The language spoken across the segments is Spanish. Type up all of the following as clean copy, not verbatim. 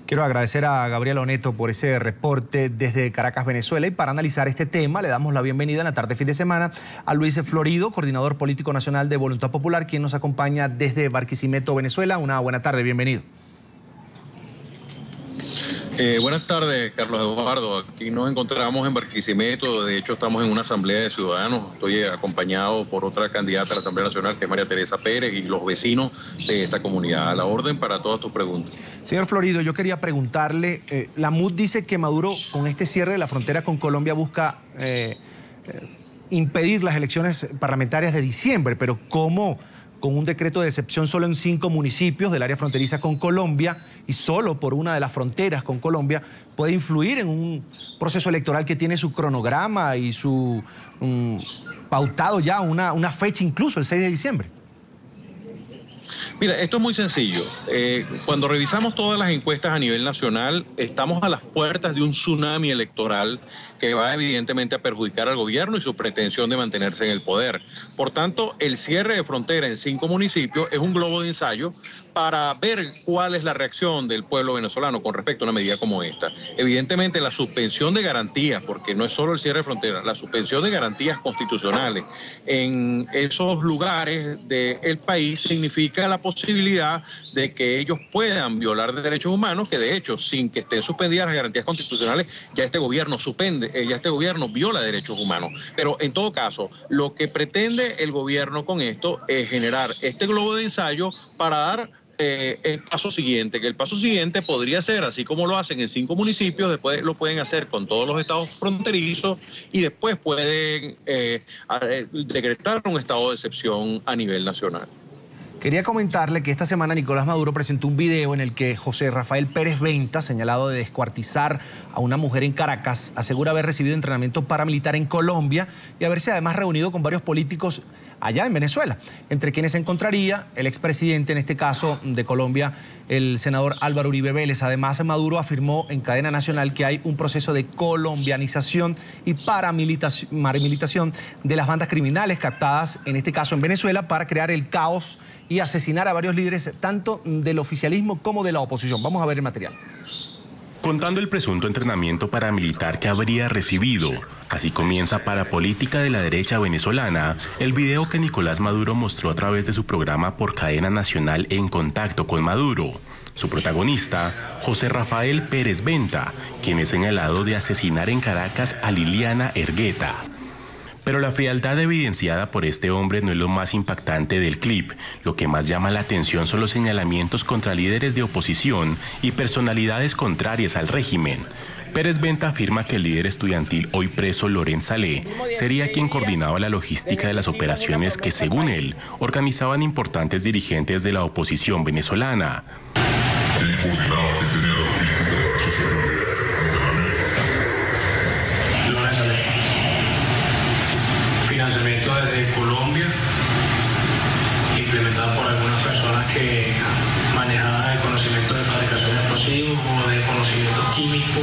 Quiero agradecer a Gabriela Oneto por ese reporte desde Caracas, Venezuela. Y para analizar este tema, le damos la bienvenida en la tarde fin de semana a Luis Florido, coordinador político nacional de Voluntad Popular, quien nos acompaña desde Barquisimeto, Venezuela. Una buena tarde, bienvenido. Buenas tardes, Carlos Eduardo. Aquí nos encontramos en Barquisimeto. De hecho, estamos en una asamblea de ciudadanos. Estoy acompañado por otra candidata a la Asamblea Nacional, que es María Teresa Pérez, y los vecinos de esta comunidad. A la orden para todas tus preguntas. Señor Florido, yo quería preguntarle, la MUD dice que Maduro, con este cierre de la frontera con Colombia, busca impedir las elecciones parlamentarias de diciembre, pero ¿cómo? Con un decreto de excepción solo en 5 municipios del área fronteriza con Colombia y solo por una de las fronteras con Colombia, puede influir en un proceso electoral que tiene su cronograma y su pautado ya una fecha, incluso el 6 de diciembre. Mira, esto es muy sencillo. Cuando revisamos todas las encuestas a nivel nacional, estamos a las puertas de un tsunami electoral que va evidentemente a perjudicar al gobierno y su pretensión de mantenerse en el poder. Por tanto, el cierre de frontera en 5 municipios es un globo de ensayo para ver cuál es la reacción del pueblo venezolano con respecto a una medida como esta. Evidentemente, la suspensión de garantías, porque no es solo el cierre de frontera, la suspensión de garantías constitucionales en esos lugares del país significa la posibilidad de que ellos puedan violar derechos humanos, que de hecho, sin que estén suspendidas las garantías constitucionales, ya este gobierno viola derechos humanos. Pero en todo caso, lo que pretende el gobierno con esto es generar este globo de ensayo para dar el paso siguiente, que el paso siguiente podría ser, así como lo hacen en 5 municipios, después lo pueden hacer con todos los estados fronterizos y después pueden decretar un estado de excepción a nivel nacional. Quería comentarle que esta semana Nicolás Maduro presentó un video en el que José Rafael Pérez Venta, señalado de descuartizar a una mujer en Caracas, asegura haber recibido entrenamiento paramilitar en Colombia y haberse además reunido con varios políticos allá en Venezuela, entre quienes se encontraría el expresidente, en este caso de Colombia, el senador Álvaro Uribe Vélez. Además, Maduro afirmó en cadena nacional que hay un proceso de colombianización y paramilitación de las bandas criminales captadas, en este caso en Venezuela, para crear el caos y asesinar a varios líderes, tanto del oficialismo como de la oposición. Vamos a ver el material. Contando el presunto entrenamiento paramilitar que habría recibido. Así comienza Parapolítica de la derecha venezolana, el video que Nicolás Maduro mostró a través de su programa por cadena nacional En Contacto con Maduro. Su protagonista, José Rafael Pérez Venta, quien es señalado de asesinar en Caracas a Liliana Ergueta. Pero la frialdad evidenciada por este hombre no es lo más impactante del clip. Lo que más llama la atención son los señalamientos contra líderes de oposición y personalidades contrarias al régimen. Pérez Venta afirma que el líder estudiantil hoy preso, Loren Salé, sería quien coordinaba la logística de las operaciones que, según él, organizaban importantes dirigentes de la oposición venezolana. Financiamiento desde Colombia, implementado por algunas personas que manejaban el conocimiento de fabricación de explosivos o de conocimiento químico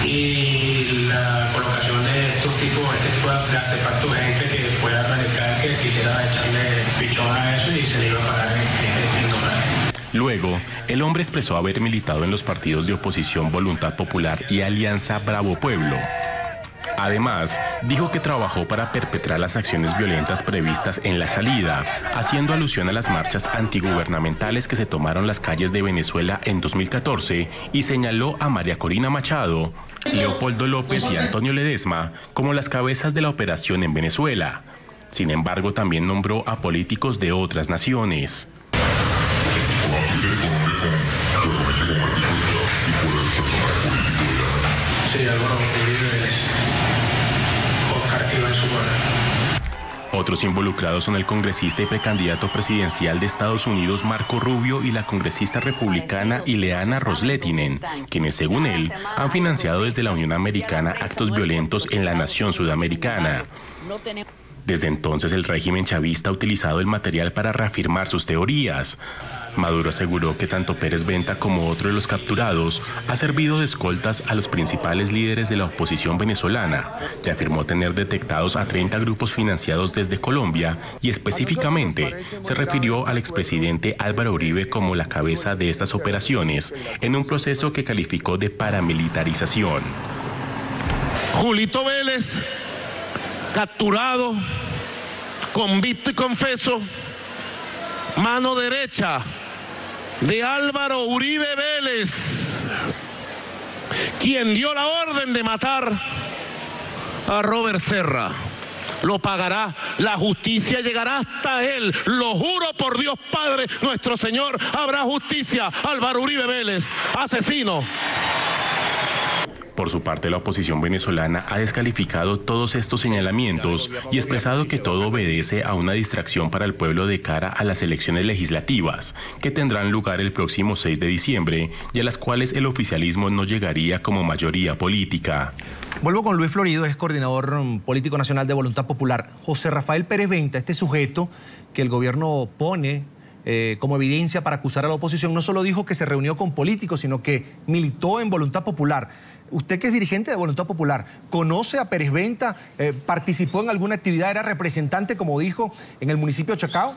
y la colocación de este tipo de artefactos de gente que fuera radical, que quisiera echarle pichón a eso y se le iba a pagar en dólares. Luego, el hombre expresó haber militado en los partidos de oposición Voluntad Popular y Alianza Bravo Pueblo. Además, dijo que trabajó para perpetrar las acciones violentas previstas en la salida, haciendo alusión a las marchas antigubernamentales que se tomaron las calles de Venezuela en 2014 y señaló a María Corina Machado, Leopoldo López y Antonio Ledesma como las cabezas de la operación en Venezuela. Sin embargo, también nombró a políticos de otras naciones. Otros involucrados son el congresista y precandidato presidencial de Estados Unidos Marco Rubio y la congresista republicana Ileana Ros-Lehtinen, quienes según él han financiado desde la Unión Americana actos violentos en la nación sudamericana. Desde entonces el régimen chavista ha utilizado el material para reafirmar sus teorías. Maduro aseguró que tanto Pérez Venta como otro de los capturados ha servido de escoltas a los principales líderes de la oposición venezolana y afirmó tener detectados a 30 grupos financiados desde Colombia y específicamente se refirió al expresidente Álvaro Uribe como la cabeza de estas operaciones en un proceso que calificó de paramilitarización. Julito Vélez, capturado, convicto y confeso, mano derecha de Álvaro Uribe Vélez, quien dio la orden de matar a Robert Serra. Lo pagará, la justicia llegará hasta él, lo juro por Dios Padre, nuestro Señor, habrá justicia. Álvaro Uribe Vélez, asesino. Por su parte, la oposición venezolana ha descalificado todos estos señalamientos y expresado que todo obedece a una distracción para el pueblo de cara a las elecciones legislativas, que tendrán lugar el próximo 6 de diciembre y a las cuales el oficialismo no llegaría como mayoría política. Vuelvo con Luis Florido, es coordinador político nacional de Voluntad Popular. José Rafael Pérez Venta, este sujeto que el gobierno pone como evidencia para acusar a la oposición, no solo dijo que se reunió con políticos, sino que militó en Voluntad Popular. Usted, que es dirigente de Voluntad Popular, ¿conoce a Pérez Venta? ¿Participó en alguna actividad? ¿Era representante, como dijo, en el municipio de Chacao?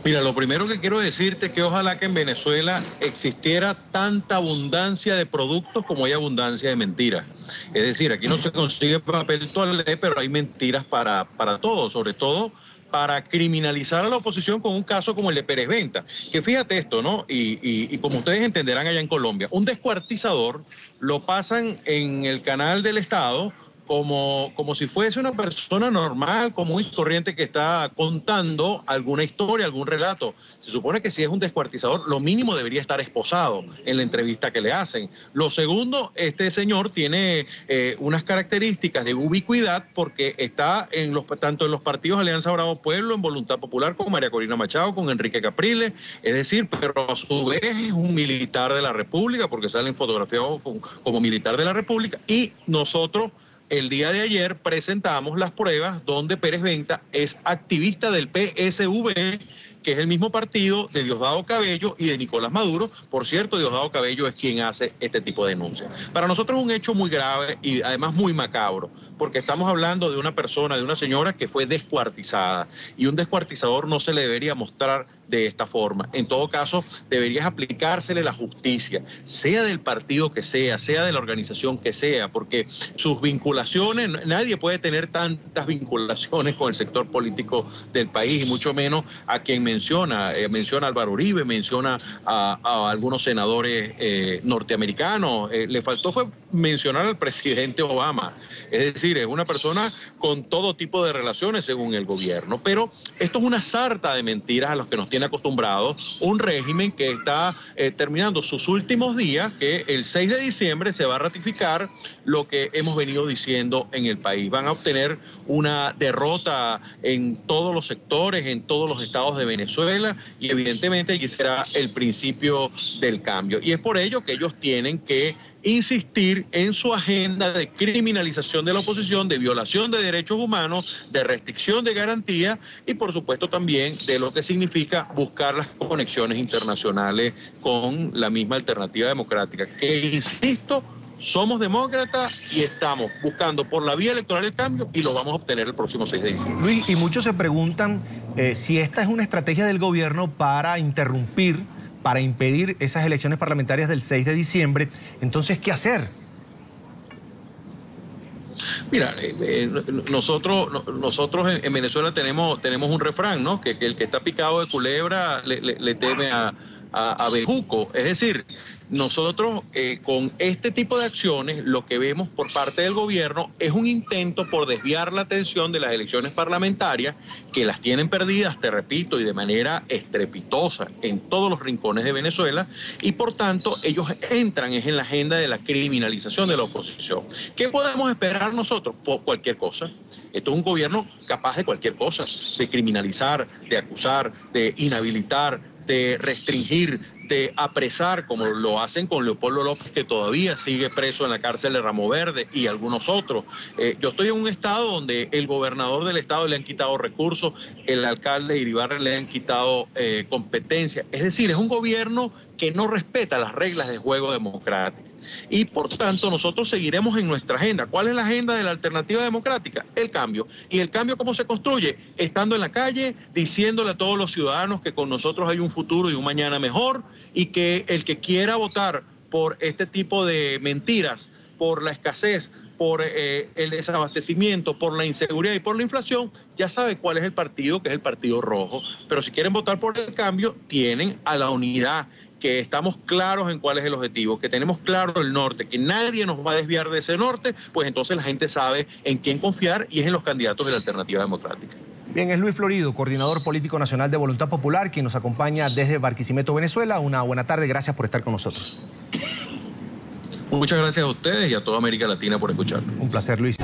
Mira, lo primero que quiero decirte es que ojalá que en Venezuela existiera tanta abundancia de productos como hay abundancia de mentiras. Es decir, aquí no se consigue papel toalé, pero hay mentiras para todo, sobre todo para criminalizar a la oposición con un caso como el de Pérez Venta. Que fíjate esto, ¿no? Y como ustedes entenderán allá en Colombia, un descuartizador lo pasan en el canal del Estado como si fuese una persona normal, común y corriente que está contando alguna historia, algún relato. Se supone que si es un descuartizador, lo mínimo debería estar esposado en la entrevista que le hacen. Lo segundo, este señor tiene unas características de ubicuidad porque está tanto en los partidos Alianza Bravo Pueblo, en Voluntad Popular, con María Corina Machado, con Enrique Capriles, es decir, pero a su vez es un militar de la República porque salen fotografiados como militar de la República, y nosotros el día de ayer presentamos las pruebas donde Pérez Venta es activista del PSV, que es el mismo partido de Diosdado Cabello y de Nicolás Maduro. Por cierto, Diosdado Cabello es quien hace este tipo de denuncias. Para nosotros es un hecho muy grave y además muy macabro, porque estamos hablando de una persona, de una señora que fue descuartizada, y un descuartizador no se le debería mostrar de esta forma. En todo caso, deberías aplicársele la justicia, sea del partido que sea de la organización que sea, porque sus vinculaciones, nadie puede tener tantas vinculaciones con el sector político del país, y mucho menos a quien menciona a Álvaro Uribe, menciona a algunos senadores norteamericanos. Le faltó fue mencionar al presidente Obama. Es decir, es una persona con todo tipo de relaciones según el gobierno. Pero esto es una sarta de mentiras a los que nos tiene acostumbrados un régimen que está terminando sus últimos días, que el 6 de diciembre se va a ratificar lo que hemos venido diciendo en el país. Van a obtener una derrota en todos los sectores, en todos los estados de Venezuela, y evidentemente allí será el principio del cambio. Y es por ello que ellos tienen que insistir en su agenda de criminalización de la oposición, de violación de derechos humanos, de restricción de garantía y por supuesto también de lo que significa buscar las conexiones internacionales con la misma alternativa democrática, que insisto, somos demócratas y estamos buscando por la vía electoral el cambio, y lo vamos a obtener el próximo 6 de diciembre. Luis, y muchos se preguntan si esta es una estrategia del gobierno para interrumpir, para impedir esas elecciones parlamentarias del 6 de diciembre. Entonces, ¿qué hacer? Mira, nosotros en Venezuela tenemos un refrán, ¿no? Que el que está picado de culebra le teme a bejuco. Es decir, nosotros con este tipo de acciones lo que vemos por parte del gobierno es un intento por desviar la atención de las elecciones parlamentarias, que las tienen perdidas, te repito, y de manera estrepitosa en todos los rincones de Venezuela, y por tanto ellos entran en la agenda de la criminalización de la oposición. ¿Qué podemos esperar nosotros? Por cualquier cosa. Esto es un gobierno capaz de cualquier cosa, de criminalizar, de acusar, de inhabilitar, de restringir, de apresar, como lo hacen con Leopoldo López, que todavía sigue preso en la cárcel de Ramo Verde, y algunos otros. Yo estoy en un estado donde el gobernador del estado le han quitado recursos, el alcalde de Iribarren le han quitado competencia. Es decir, es un gobierno que no respeta las reglas de juego democrático. Y por tanto nosotros seguiremos en nuestra agenda. ¿Cuál es la agenda de la alternativa democrática? El cambio. ¿Y el cambio cómo se construye? Estando en la calle, diciéndole a todos los ciudadanos que con nosotros hay un futuro y un mañana mejor, y que el que quiera votar por este tipo de mentiras, por la escasez, por el desabastecimiento, por la inseguridad y por la inflación, ya sabe cuál es el partido, que es el Partido Rojo. Pero si quieren votar por el cambio, tienen a la unidad, que estamos claros en cuál es el objetivo, que tenemos claro el norte, que nadie nos va a desviar de ese norte, pues entonces la gente sabe en quién confiar y es en los candidatos de la Alternativa Democrática. Bien, es Luis Florido, coordinador político nacional de Voluntad Popular, quien nos acompaña desde Barquisimeto, Venezuela. Una buena tarde, gracias por estar con nosotros. Muchas gracias a ustedes y a toda América Latina por escucharnos. Un placer, Luis.